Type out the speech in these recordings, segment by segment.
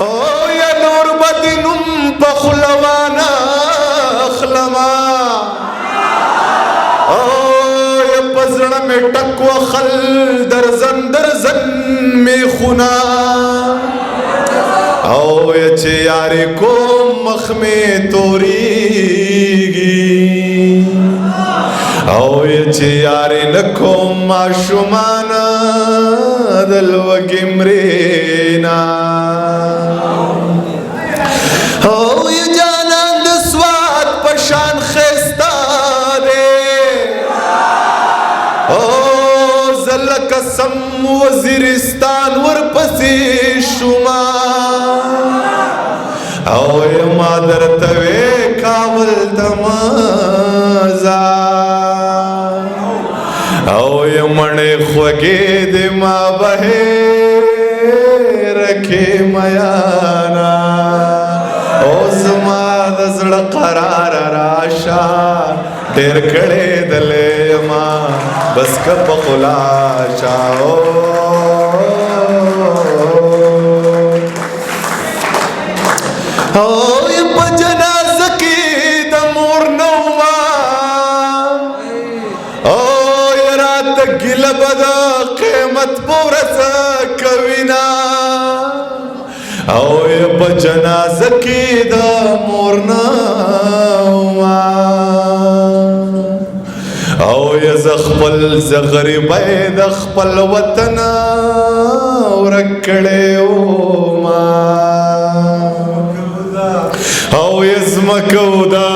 او یا نور بدنم پخلوانا اخلما او یا پزړه می ټک وخل درزن درزن می خونا او یا چې یاري کوم مخ می توریږي او یا چې یاري نکوم ماشومانا دل وږي مرینا او یا جانان د سواد پشان خستا دے او زل قسم وزیرستان ورپسې شوما او یا مادر توے کابل تمازا او یا مڼې خوږې د ما بهې رکھے میانا او زما د زړه قرار راشا ډېر کړې دلې ما بس کپ خلاشا او په جنازه کې د مور نوما او رات ګیله بد قیمت پورس کوینا او په جنازه کې د مور نوما او ز خپل ز غریبۍ د خپل وطن ورک کړی ما او زمکو دا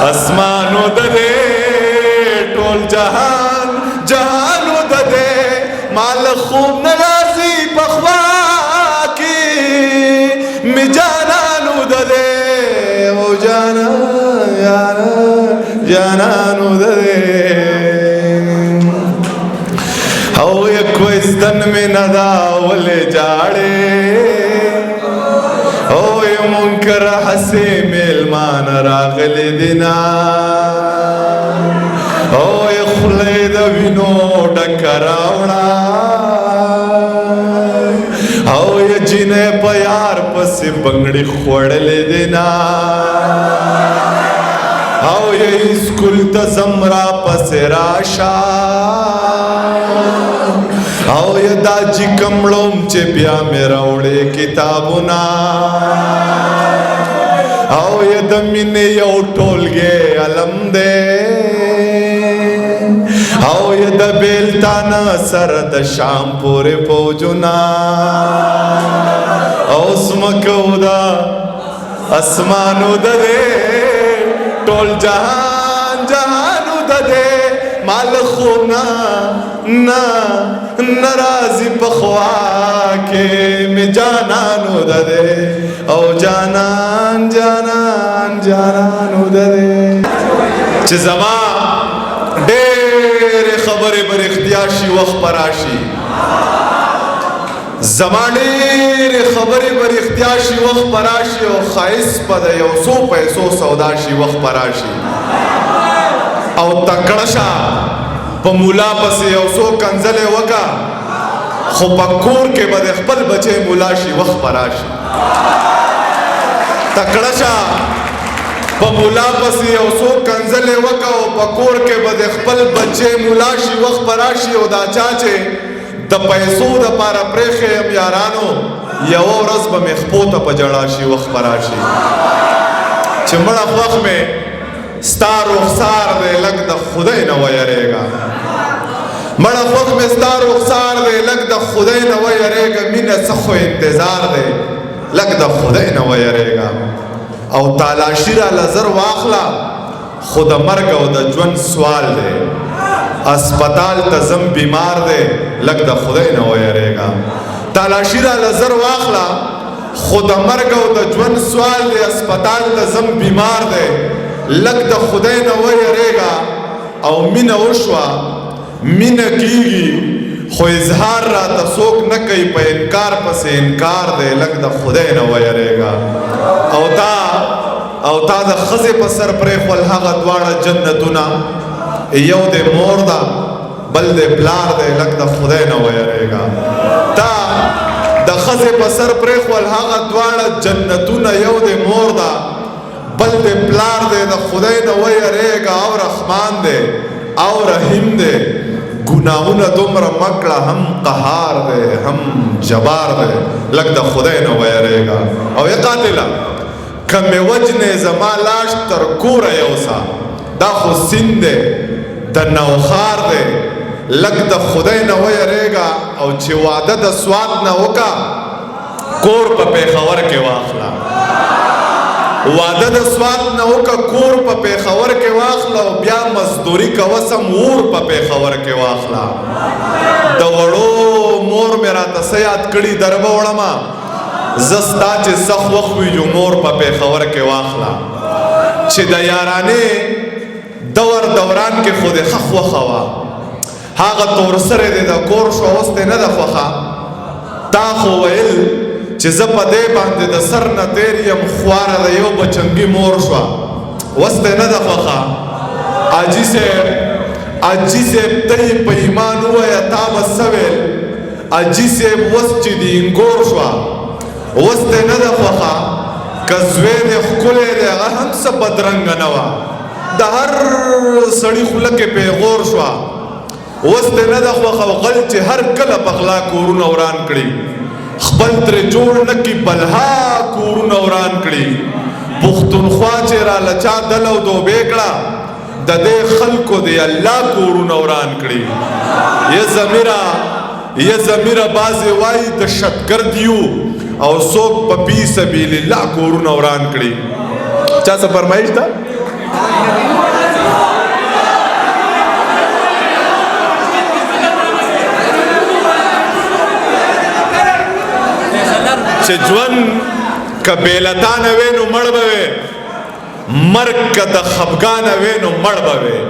اسمانو د دې ټول جهان جهانو د دې مال خوب ناراضي پخوا کې می جانانو د دې او جانا یارا جانانو د دې او کوئی ستن می ندا ولې جاړې او منکر حسی میلمان راغلی دینا او خلی دا وینو ڈکراونا او جینے پیار پسی بنگڑی خوڑلی دینا او اسکول تا زمرا پسی راشا او دا جی کمڑوم چے بیا میرا اوڑے کتابونا او د مینې یو ټولګې علم دی او د بیلتان سر د شام پورې فوجونه او زمکو دا اسمانو د دې ټول جهان جهانو د دې مال خونا نا ناراضي پخوا کې می جانانو د دې او جانان جانان جانانو د دې چې زما ډېر خبرې بر اختیار شي وخت پراشي زما ډېر خبرې بر اختیار شي وخت پراشي او خایس په یو څو پیسو سودا شي وخت پراشي او تکړه شه په مولا پسې یو څو کنځلې وکا خو په کور کې به د خپل بچی مولا شي وخت پراشي تکړه شه په مولا پسې یو څو کنځلې وکا او په کور کې به د خپل بچی مولا شي وخت پراشي او دا چا چې د پیسو دپاره پرېښې یم یارانو یوه ورځ به مې خپو ته په ژړا شي وخت پراشي چې مړه خوښ مې ستا رخسار دی لږ د خدای نه ویریږه مړه خوښ مې ستا رخسار دی لږ د خدای نه ویریږه مینه څه خو انتظار دی لږ د خدای نه ویریږه او تالاشي راله زر واخله خو د مرګ او د ژوند سوال دی اسپتال ته ځم بیمار دی لږ د خدای نه ویریږه تالاشي راله زر واخله خو د مرګ او د ژوند سوال دی اسپتال ته ځم بیمار دی لږ د خدای نه ویریږه او مینه وشوه مینه کیږي خو اظهار راته څوک نه کوي په انکار پسې انکار دی لږ د خدای نه ویریږه او تا د ښځې په سر پرېښول هغه دواړه جنتونه یو د مور ده بل د پلار دی لږ د خدای نه ویریږه تا د ښځې په سر پرېښول هغه دواړه جنتونه یو د مور ده بل د پلار دی د خدای نه ویریږه او رحمان دی او رحیم دی ګناهونه دومره مه کړه هم قهار دی هم جبار دی لږ د خدای نه ویریږه او ای قاتله که مې وجنې زما لاش تر کوره یوسه دا خو سیند دی د نوخار دی لږ د خدای نه ویریږه او چې واده د سوات نه وکړه کور په پېښور کې واخله واده د سوات نه وکړه کور په پېښور کې واخله او بیا مزدوري کوه سم اور په پېښور کې واخله د وړو مور مې راته څه یاد کړي در به وړمه زه ستا چې سخت وخت وي مور په پېښور کې واخله چې د یارانې دور دوران کې خو دې ښه خوښه وه هغه تور سرې دې د کور شوه اوس دې نه ده خوښه تا خو ویل چې زه په دې باندې د سر نه تېر یم خواره د یو بچنګي مور شوه اوس دې نه ده خوښه حاجي صاحب ته یې په ایمان ووایه تا به څه ویل حاجي صاحب اوس چې دې انګور شوه اوس دې نه ده خوښه که زوی دې ښکلی دی هغه هم څه بدرنګه نه وه د هر سړي خوله کې پیغور شوه اوس دې نه ده خوښه او غل چې هر کله په غلا کورونه وران کړي خپل ترې جوړ نه کړي بلها کورونه وران کړي پښتونخوا چې راله چا دل او دوبې کړه د دې خلکو دې الله کورونه وران کړي یه ضمیره بعضې وایي د شتګرد یو او څوک په فی سبیل الله کورونه وران کړي چا څه فرمایش ده چې ژوند که بېلتانه وی نو مړ به وی مرګ که د خفګانه وی نو مړ به وی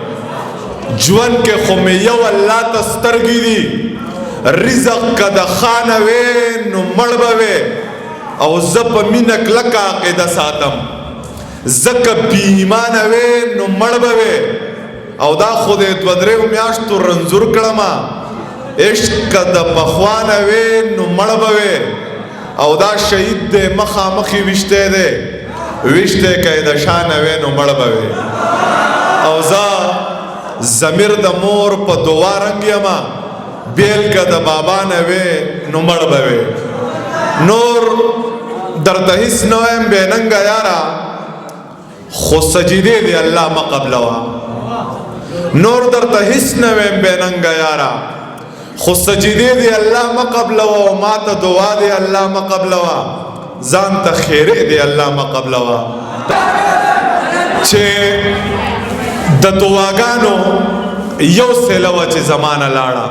ژوند کې خو مې یو الله ته سترګې دي رزق که د خانه وی نو مړ به وی او زه په مینه کلکه عقیده ساتم زه که بې ایمانه وی نو مړ به وی او دا خو د دوه درېو میاشتو رنځور کړمه عشق که د پخوانه وی نو مړ به وی او دا شهید دی مخامخې ویشتی دی ویشتی که یې د شانه وی نو مړ به وی او زه ضمیر د مور په دعا رنګ یمه بیل که د بابا نه وی نو مړ به وی نور درته هیڅ نه وایم بېننګه یاره خو سجدې دی الله مه قبلوه نور درته هیڅ نه وایم بېننګه یاره خو سجدې دی الله مه قبلوه او ما ته دعا دی الله مه قبلوه ځان ته خیرې دی الله مه قبلوه چې د دعاګانو یو سیله وه چې زمانه لاړه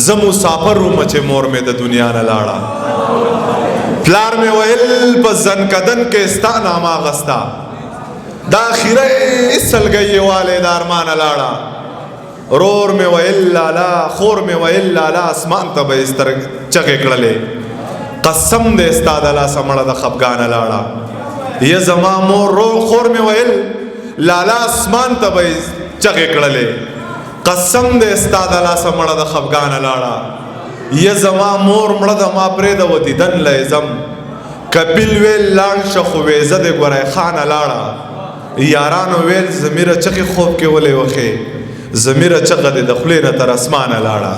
زه مسافر وم چې مور مې د دنیا نه لاړه پلار مې ویل په زنکدن کې ستا نامه اخسته دا اخیری سلګۍ والی د ارمانه لاړه رور مې ویل لالا خور مې ویل لالا اسمان ته به یې چغې کړلې قسم دې ستا د لاسه مړه د خفګانه لاړه یه زما مور خور مې ویل لالا اسمان ته به یې چغې کړلې قسم دې ستا د لاسه مړه د خفګانه لاړه یه زما مور مړه د ما پرېږده دیدن له ځم کپیل ویل لاړ شه خو ویزه دې ګورای خانه لاړه یارانو ویل ضمیره چغې خوب کې ولې وخې ضمیره چغه دې د خولې نه تر اسمانه لاړه